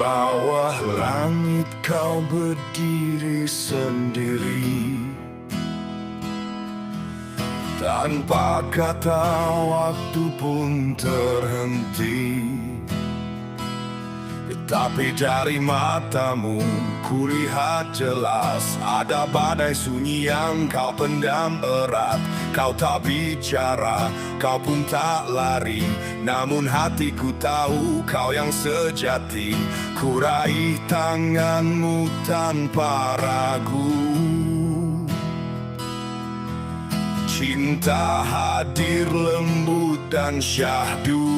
bawah langit kau berdiri sendiri, tanpa kata waktu pun terhenti. Tapi dari matamu kulihat jelas ada badai sunyi yang kau pendam erat. Kau tak bicara, kau pun tak lari, namun hatiku tahu kau yang sejati. Ku raih tanganmu tanpa ragu. Cinta hadir lembut dan syahdu.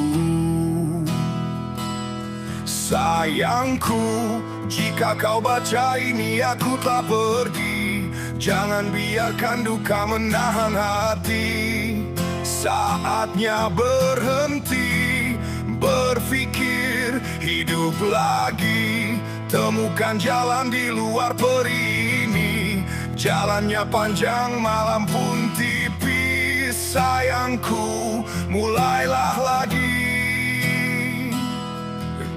Sayangku, jika kau baca ini aku telah pergi. Jangan biarkan duka menahan hati. Saatnya berhenti, berpikir, hidup lagi. Temukan jalan di luar peri ini. Jalannya panjang, malam pun tipis. Sayangku, mulailah lagi.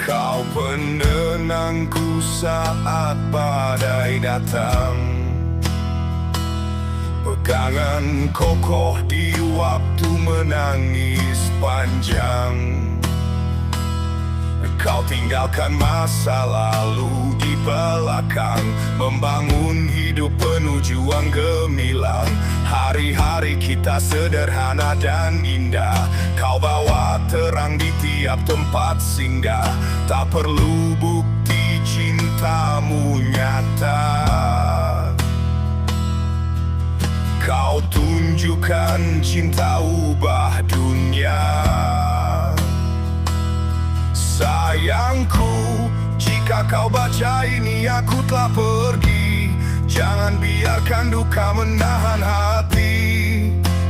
Kau penenangku saat badai datang, pegangan kokoh di waktu menangis panjang. Kau tinggalkan masa lalu di belakang, membangun hidup penuh juang gemilang. Hari-hari kita sederhana dan indah. Kau bawa terang di tiap tempat singgah. Tak perlu bukti cintamu nyata. Kau tunjukkan cinta ubah dunia. Sayangku, jika kau baca ini aku telah pergi. Jangan biarkan duka menahan hati.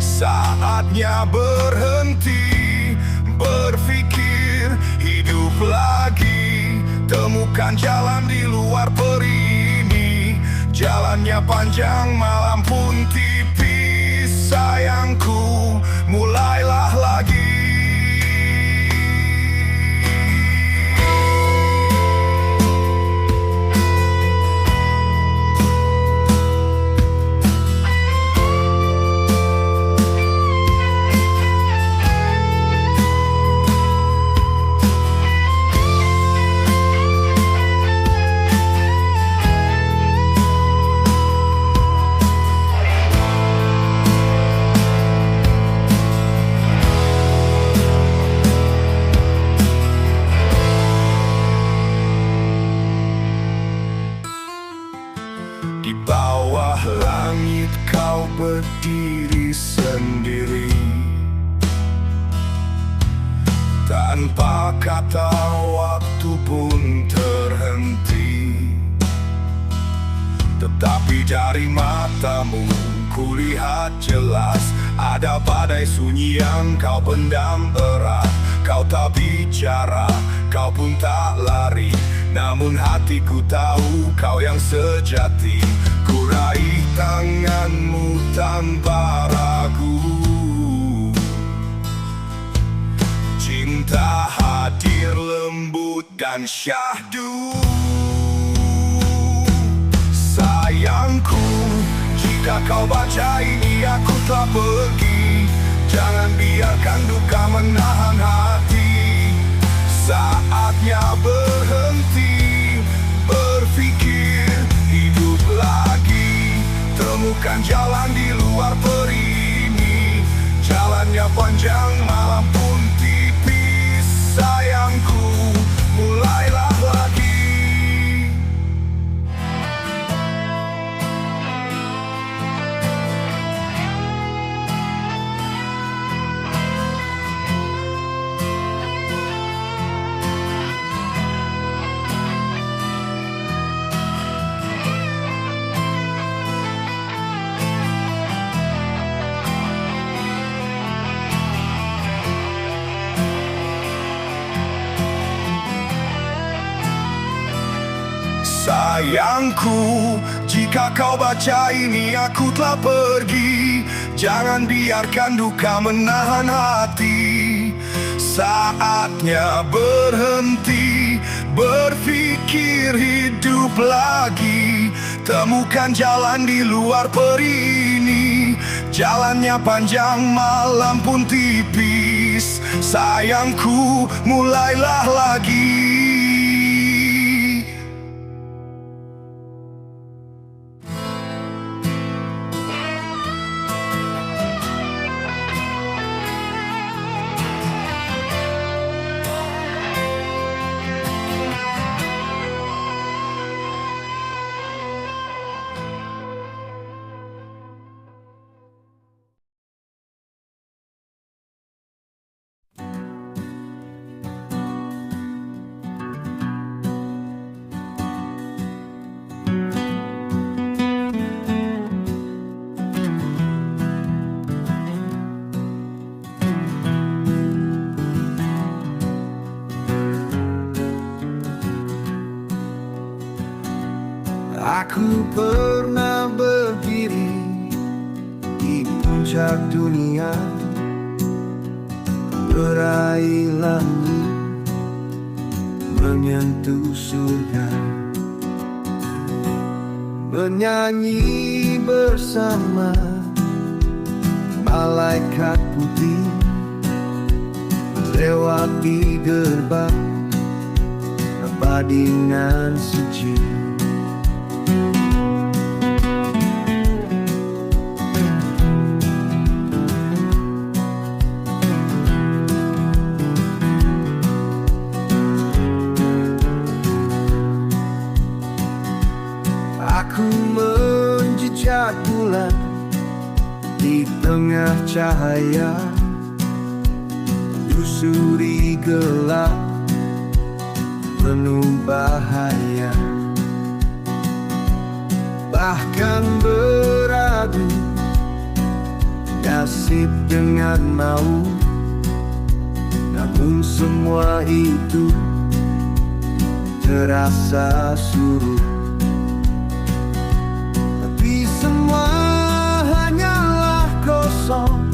Saatnya berhenti, berpikir, hidup lagi. Temukan jalan di luar peri ini. Jalannya panjang, malam pun tipis. Sayangku, mulailah lagi. Di bawah langit kau berdiri sendiri, tanpa kata waktu pun terhenti. Tetapi dari matamu kulihat jelas ada badai sunyi yang kau pendam erat. Kau tak bicara, kau pun tak lari, namun hatiku tahu kau yang sejati. Ku raih tanganmu tanpa ragu. Cinta hadir lembut dan syahdu. Sayangku, jika kau baca ini aku telah pergi. Jangan biarkan duka menahan hati. Saatnya berhenti, berpikir, hidup lagi. Temukan jalan di luar peri ini. Jalannya panjang, malam pun tipis. Sayangku, mulailah lagi. Sayangku, jika kau baca ini aku telah pergi. Jangan biarkan duka menahan hati. Saatnya berhenti, berpikir hidup lagi. Temukan jalan di luar peri ini. Jalannya panjang, malam pun tipis. Sayangku, mulailah lagi. Aku pernah berdiri di puncak dunia, meraih langit, menyentuh surga, menyanyi bersama malaikat putih, lewati gerbang abadi dengan suci. Aku menjejak bulan di tengah cahaya, susuri gelap penuh bahaya. Bahkan beradu nasib dengan maut, namun semua itu terasa suruh. Semua hanyalah kosong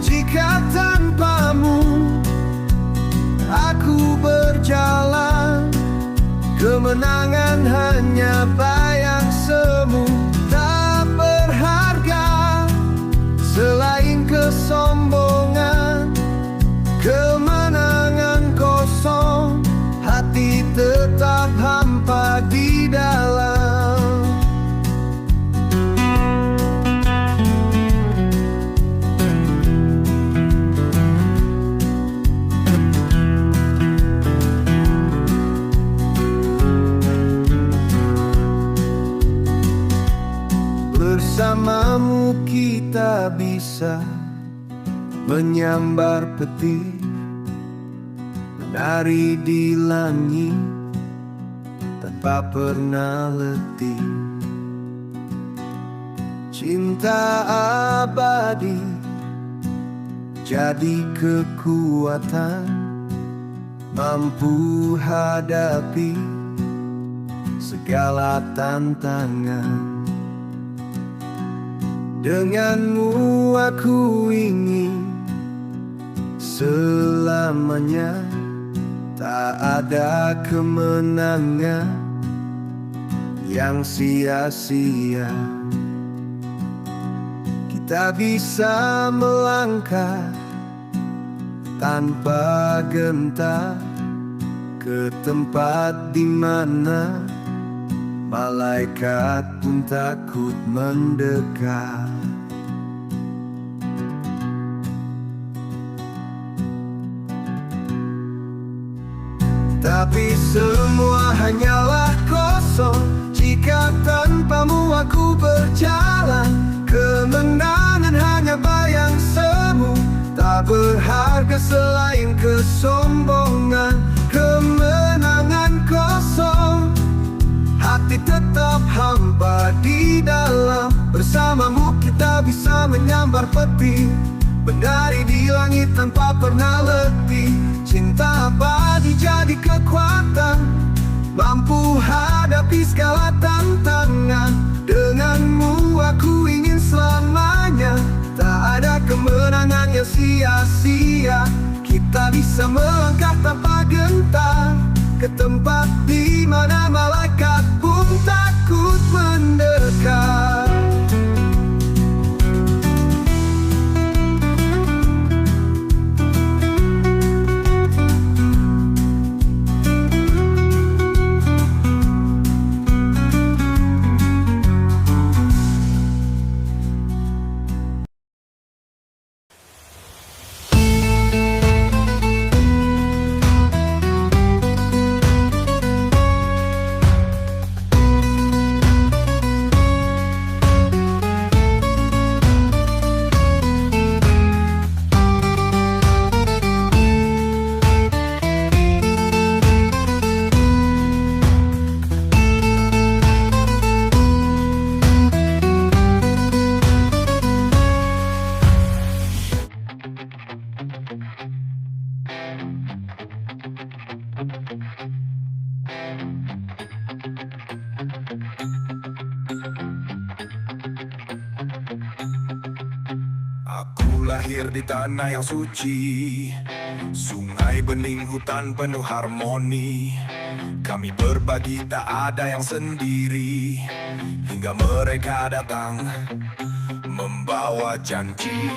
jika tanpamu aku berjalan. Kemenangan hanya bayang semu, tak berharga selain kesombongan. Kemenangan kosong, hati tetap hampa di dalam. Bersamamu kita bisa menyambar petir, menari di langit tanpa pernah letih. Cinta abadi jadi kekuatan, mampu hadapi segala tantangan. Denganmu aku ingin selamanya, tak ada kemenangan yang sia-sia. Kita bisa melangkah tanpa gentar ke tempat di mana malaikat pun takut mendekat. Tapi semua hanyalah kosong jika tanpamu aku berjalan. Kemenangan hanya bayang semu, tak berharga selain kesombongan. Kemenangan kosong, hati tetap hampa di dalam. Bersamamu kita bisa menyambar petir, menari di langit tanpa pernah letih. Cinta abadi jadi kekuatan, mampu hadapi segala tantangan. Denganmu aku ingin selamanya, tak ada kemenangan yang sia-sia. Kita bisa melangkah tanpa gentar ke tempat di mana malaikat pun takut mendekat. Aku lahir di tanah yang suci, sungai bening, hutan penuh harmoni. Kami berbagi, tak ada yang sendiri, hingga mereka datang membawa janji.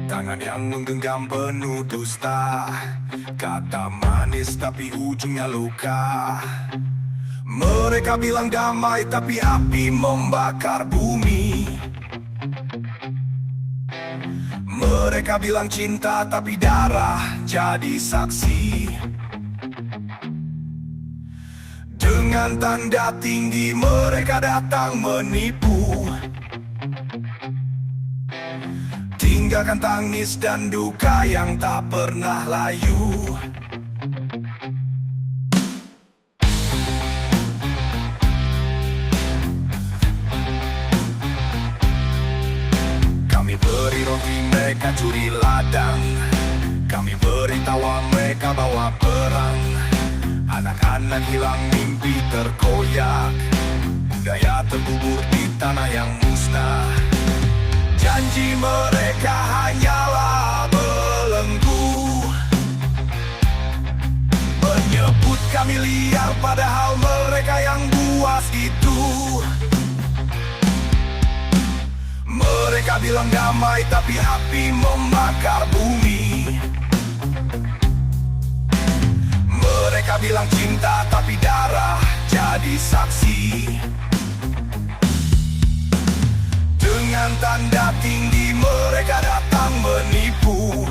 Tangan yang menggenggam penuh dusta, kata manis tapi ujungnya luka. Mereka bilang damai tapi api membakar bumi. Mereka bilang cinta tapi darah jadi saksi. Dengan tanda tinggi mereka datang menipu, tinggalkan tangis dan duka yang tak pernah layu. Kami beri roti, mereka curi ladang. Kami beri tawa, mereka bawa perang. Anak-anak hilang, mimpi terkoyak. Budaya terkubur di tanah yang musnah. Janji mereka hanyalah belenggu, menyebut kami liar padahal mereka yang buas itu. Mereka bilang damai tapi api membakar bumi. Mereka bilang cinta tapi darah jadi saksi. Dengan tanda tinggi mereka datang menipu,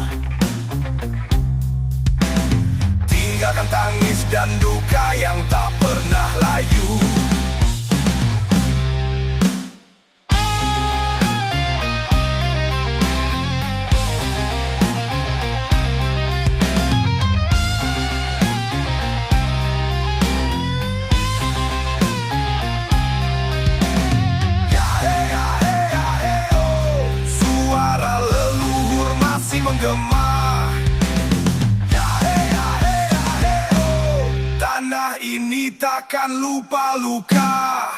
tinggalkan tangis dan duka yang tak pernah layu. Menggema, tanah ini takkan lupa luka.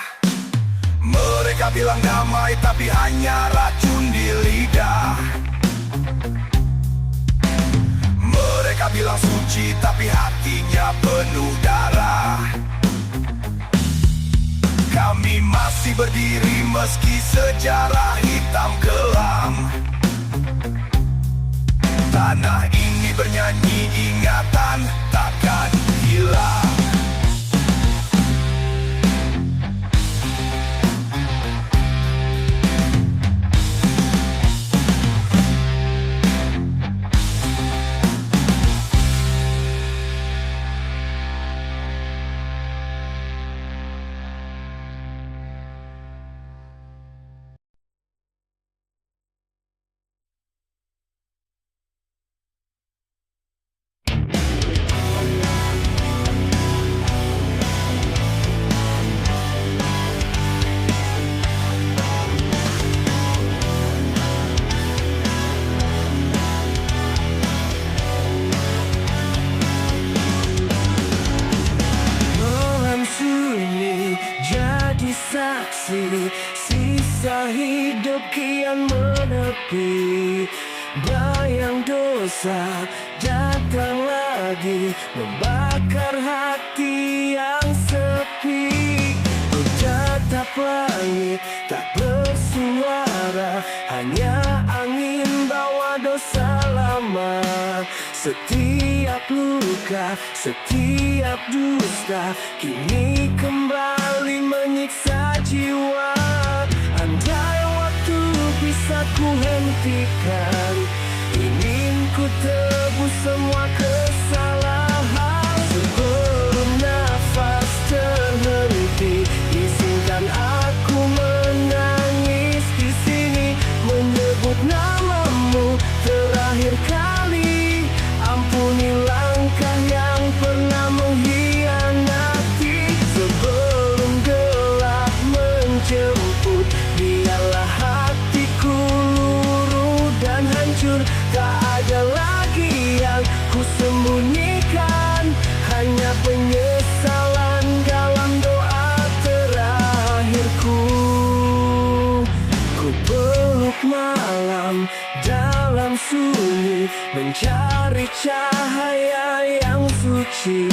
Mereka bilang damai tapi hanya racun di lidah. Mereka bilang suci tapi hatinya penuh darah. Kami masih berdiri meski sejarah hitam kelam. Tanah ini bernyanyi, ingatan takkan hilang. Sisa hidup kian menepi, Bayang dosa datang lagi, membakar hati yang sepi. Bertatap langit tak bersuara, hanya angin bawa dosa lama. Setiap luka, setiap dusta kini kembali menyiksa jiwa. Andai waktu bisa ku hentikan, ingin ku tebus semua kesalahan. Sebelum nafas terhenti, izinkan aku menangis di sini, menyebut namamu terakhir kali. Ampuni langkah yang pernah mengkhianati. Sebelum gelap menjemput, biarlah hatiku luruh dan hancur. Tak ada lagi yang ku sembunyikan, hanya penyesalan dalam doa terakhirku. Ku peluk malam dalam sunyi, mencari cahaya yang suci.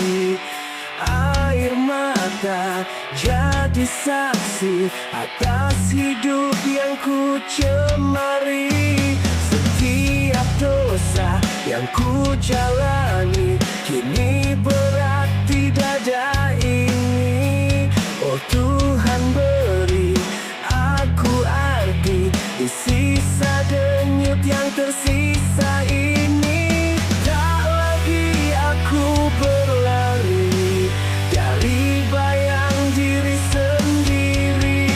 Air mata jadi saksi atas hidup yang ku cemari. Setiap dosa yang ku jalani kini berat di dada ini. Oh Tuhan, beri aku arti di sisa denyut yang tersisa ini. Tak lagi aku berlari dari bayang diri sendiri.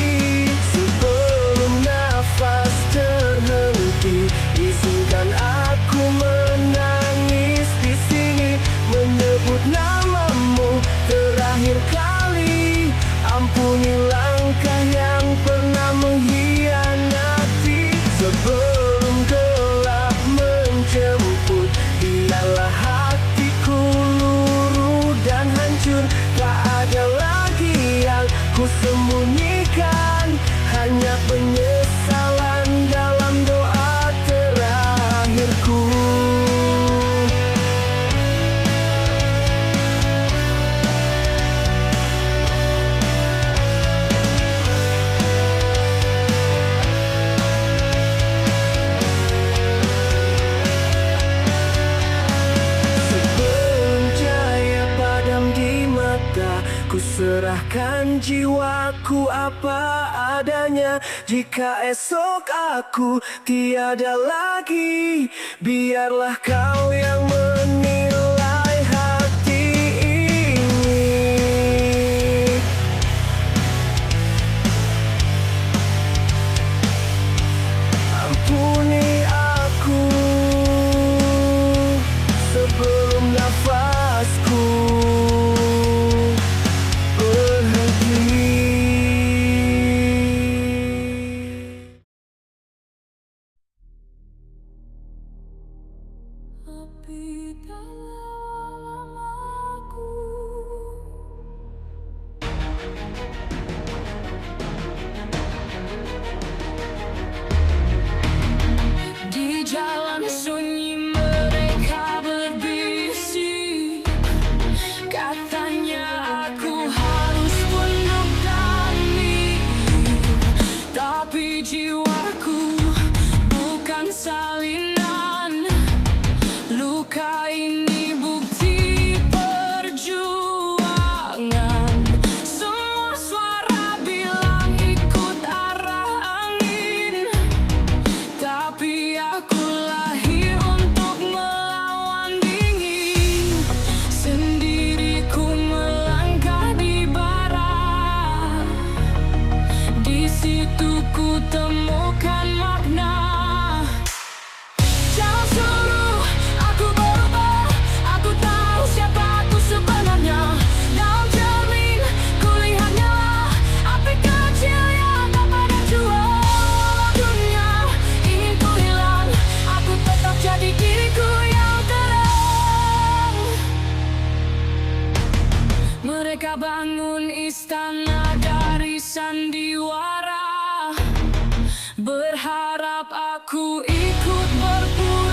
Sebelum nafas terhenti, izinkan aku menangis di sini, menyebut namamu terakhir kali. Ampuni langkah yang pernah mengkhianati. Sebelum gelap menjemput, biarlah hatiku luruh dan hancur. Tak ada lagi yang ku sembunyikan, hanya penyesalan dalam doa terakhirku. Sebelum cahaya padam di mata, ku serahkan jiwaku apa adanya. Jika esok aku tiada lagi, biarlah kau yang menilai hati ini. Ampuni aku sebelum nafasku berhenti. Api dalam aku, di jalan sunyi mereka berbisik. Katanya aku harus tunduk dan mirip, tapi jiwaku bukan salinan. Luka ini bukti perjuangan. Semua suara bilang ikut arah angin, tapi aku lahir untuk melawan dingin. Sendiriku melangkah di barat, di situ ku temukan makna. Jangan suruh aku berubah, aku tahu siapa aku sebenarnya. Dalam cermin kulihat nyala api kecil yang tak pada jua. Dunia ingin ku hilang, aku tetap jadi diriku yang terang. Mereka bangun istana dari sandiwara, berharap aku ikut berpura.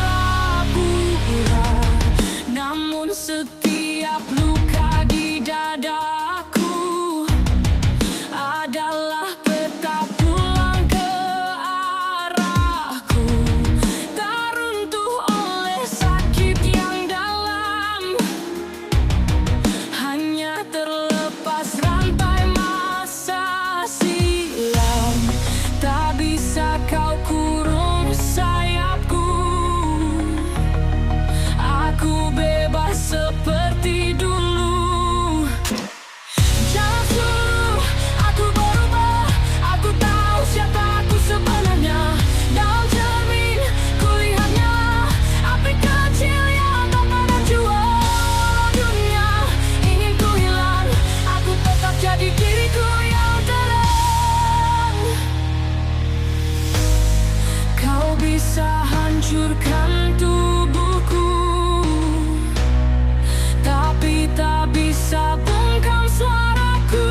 menghancurkan tubuhku, tapi tak bisa bungkam suaraku.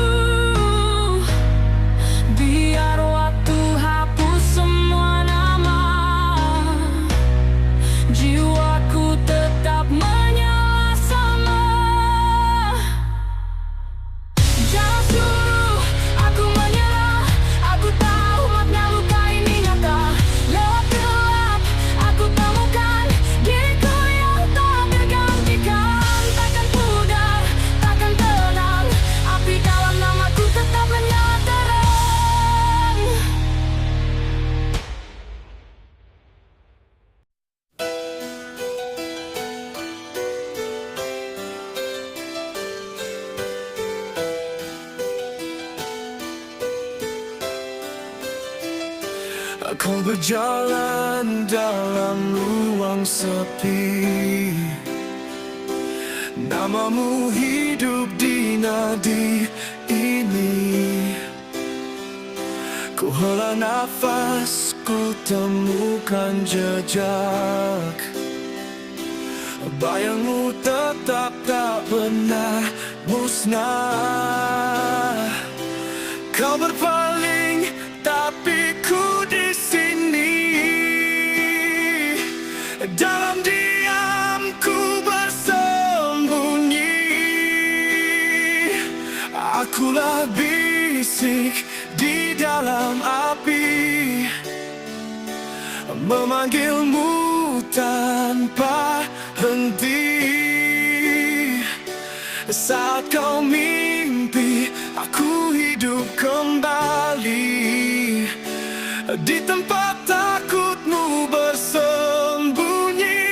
Biar waktu hapus semua nama, jiwaku tetap menyala sama. Jangan suruh aku menyerah, aku tahu makna luka ini nyata. Lewat gelap aku temukan diriku yang tak tergantikan. Takkan pudar, takkan tenang, api dalam namaku tetap menyala terang. Aku berjalan dalam ruang sepi, namamu hidup di nadi ini. Ku hela nafas, ku temukan jejak, bayangmu tetap tak pernah musnah. Kau berpaling, tapi ku di sini. Dalam diamku bersembunyi. Akulah bisik di dalam api, memanggilmu tanpa henti. Saat kau mimpi, aku hidup kembali. Di tempat takutmu bersembunyi,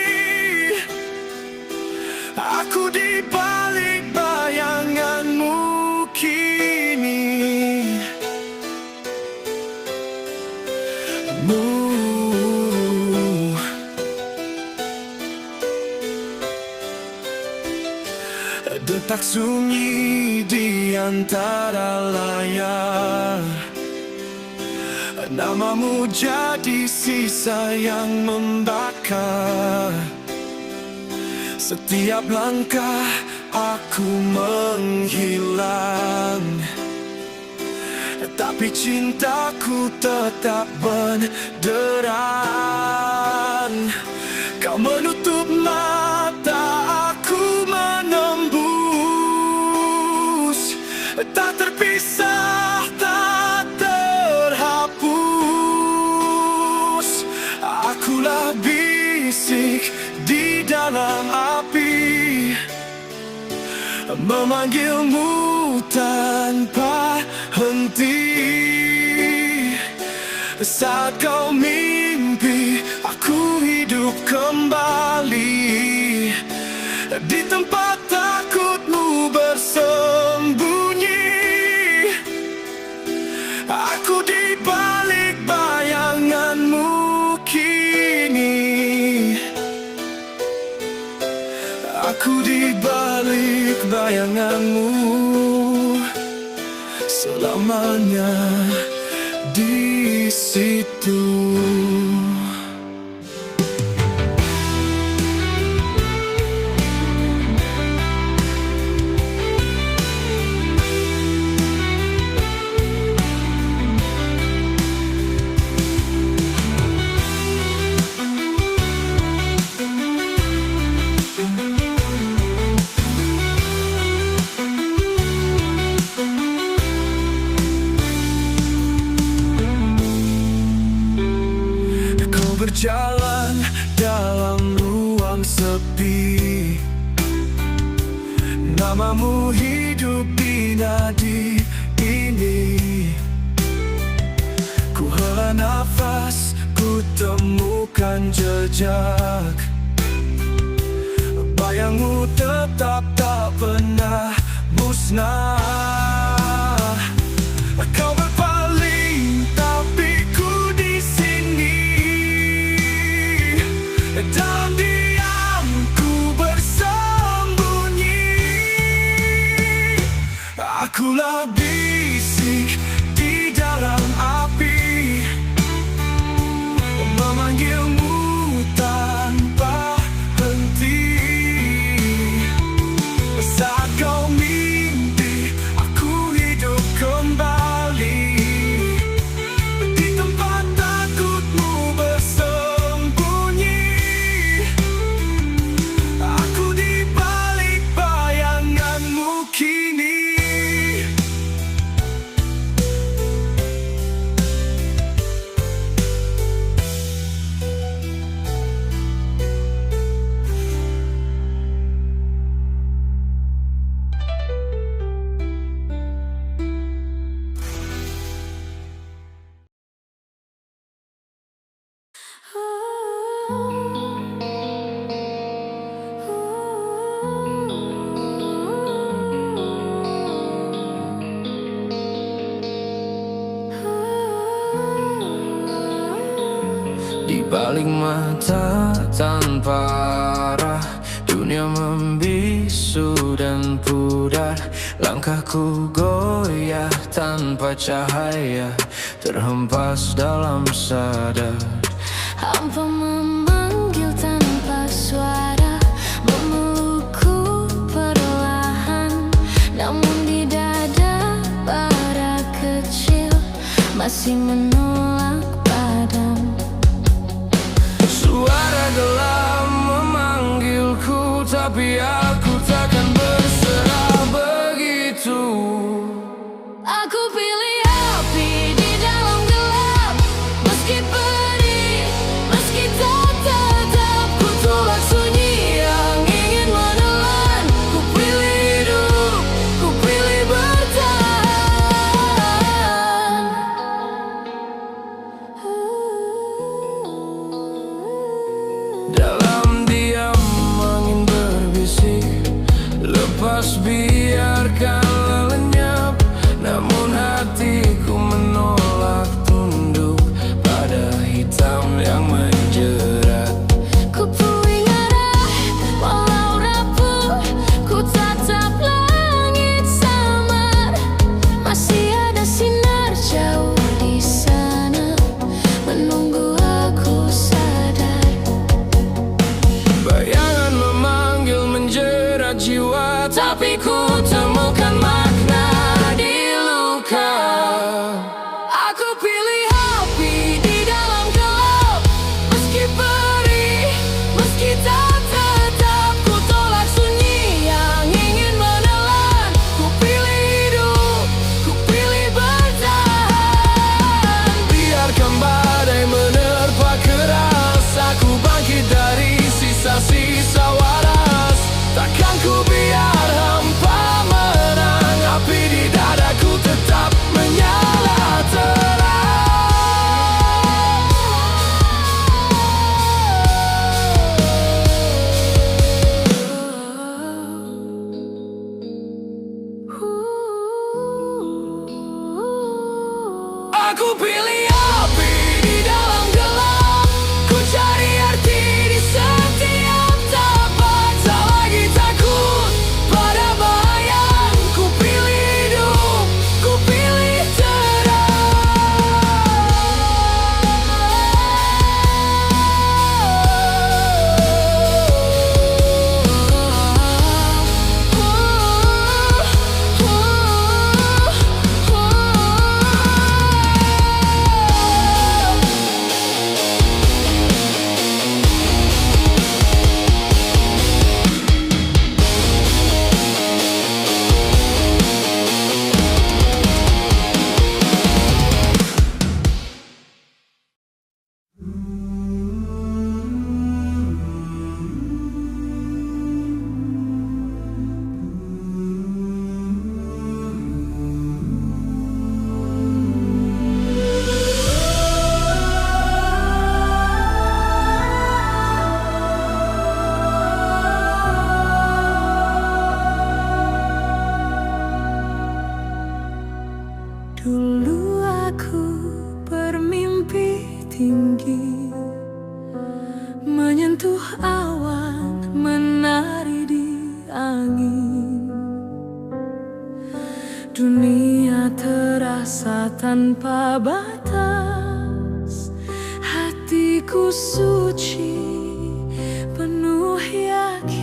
aku di balik bayanganmu kini. Detak sunyi di antara layar, namamu jadi sisa yang membakar. Setiap langkah aku menghilang, tapi cintaku tetap benderan. Kau menutup mata, aku menembus. Tak terpisah, tak terhapus. Akulah bisik di dalam api, memanggilmu tanpa henti. Saat kau mimpi, aku hidup kembali. Di tempat takutmu bersembunyi, aku di balik bayanganmu kini. Aku di balik bayanganmu selamanya di situ. Berjalan dalam ruang sepi, namamu hidup di nadi ini. Ku hela nafas, ku temukan jejak, bayangmu tetap tak pernah musnah. Kau berpaling, tapi ku di sini. Dalam diamku bersembunyi, akulah bisik di dalam api, memanggilmu tak balik mata tanpa arah, dunia membisu dan pudar. Langkahku goyah tanpa cahaya, terhempas dalam sadar. Hampa memanggil tanpa suara, memelukku perlahan. Namun di dada bara kecil masih menolak padam. Suara gelap memanggilku, tapi aku takkan berserah begitu. Aku pilih api di dalam gelap, meski pedih, meski tak tetap. Ku tolak sunyi yang ingin menelan. Ku pilih hidup, ku pilih bertahan. Dalam diam angin berbisik, lepas biarkan lenyap. Namun hatiku menolak tunduk pada hitam yang menjerat. Ku puing arah, walau rapuh, ku tatap langit samar. Masih ada sinar jauh di sana, menunggu aku sadar. Bayangan memanggil menjerat jiwa, tapi ku temukan makna di luka. Aku pilih api di dalam gelap, meski perih, meski tak tetap. Ku tolak sunyi yang ingin menelan. Ku pilih hidup, ku pilih bertahan. Biarkan badai menerpa keras, aku bangkit dari sisa-sisa waras. Takkan ku biar hampa menang, api di dadaku tetap menyala terang. Aku pilih api di dalam gelap, ku cari arti di setiap tapak. Tak lagi takut pada bahaya, ku pilih hidup, ku pilih Dulu aku bermimpi tinggi, menyentuh awan, menari di angin. Dunia terasa tanpa batas, hatiku suci, penuh yakin.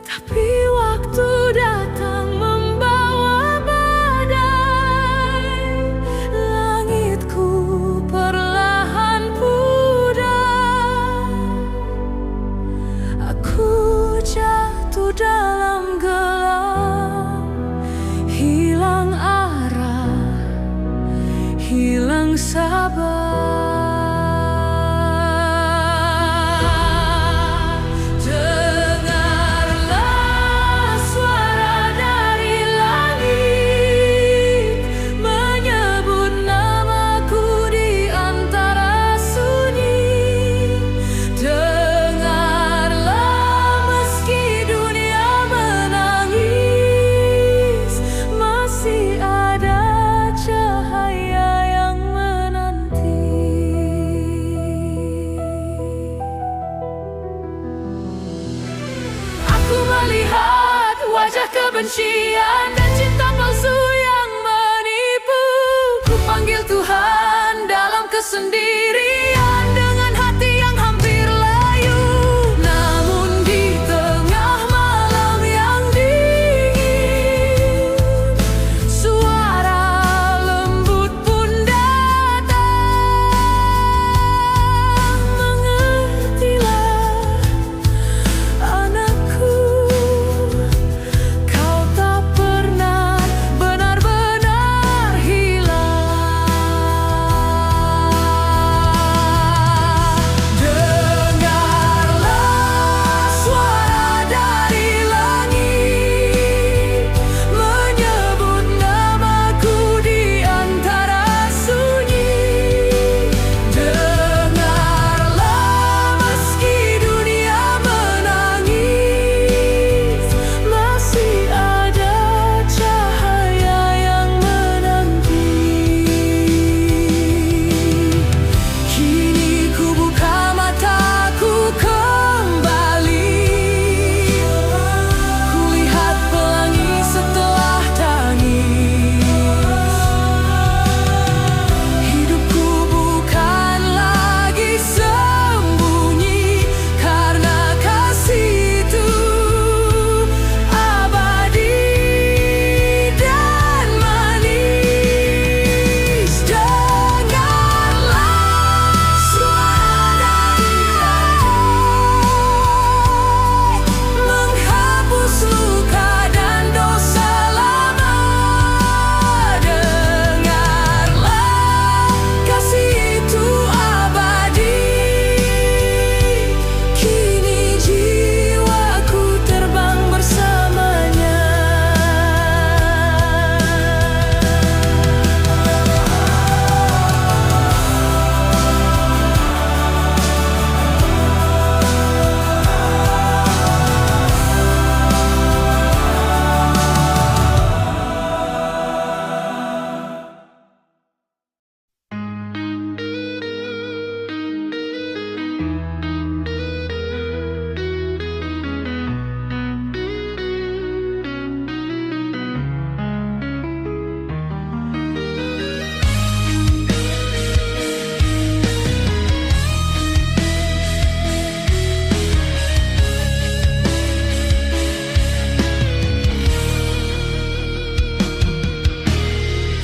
Tapi waktu datang membawa badai, langitku perlahan pudar. Aku jatuh dalam gelap, hilang arah, hilang sabar. Ada cahaya yang menanti. kebencian dan cinta palsu yang menipu. Ku panggil Tuhan dalam kesendirian dengan hati yang hampir layu. Namun di tengah malam yang dingin, suara lembut pun datang. Mengertilah anakku, kau tak pernah benar-benar hilang. Dengarlah suara dari langit, menyebut namaku di antara sunyi. Dengarlah meski dunia menangis, masih ada cahaya yang menanti. Kini ku buka mataku kembali, kulihat pelangi setelah tangis. Hidupku bukan lagi sembunyi, karena kasih itu abadi dan manis. Dengarlah suara dari langit, menghapus luka dan dosa lama. Dengarlah kasih itu abadi, kini jiwaku terbang bersamanya.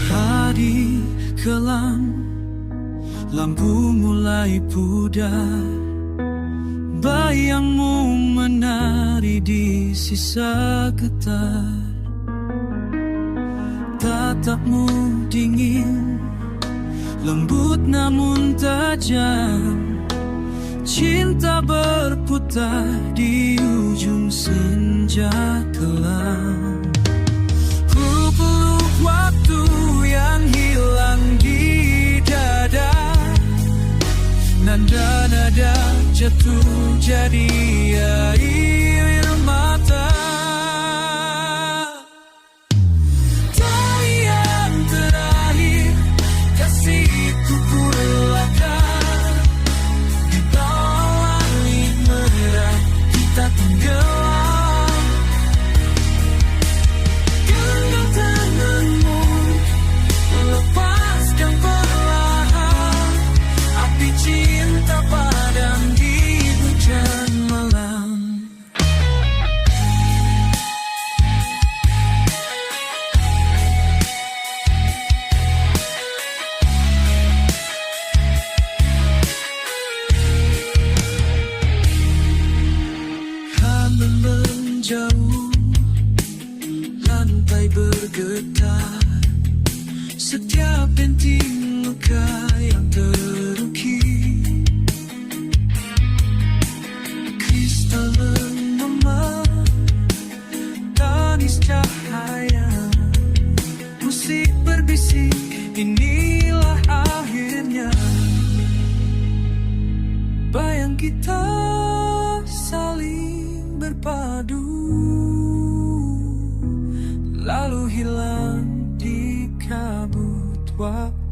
Hari kelam, lampu mulai pudar, bayangmu menari di sisa getar. Tatapmu dingin, lembut namun tajam. Cinta berputar di ujung senja kelam. Ku peluk waktu yang hilang di dada, nada-nada jatuh jadi air mata. Tarian terakhir kasihku ku relakan, di bawah langit merah kita tenggelam. Genggam tanganmu, lepaskan perlahan, api cinta padam di hujan malam. Kami menjauh, lantai bergetar, setiap benting luka yang terukir. Kristal mengemar, tangis cahaya, musik berbisik, inilah akhirnya. Bayang kita saling berpadu, lalu hilang di kabut waktu.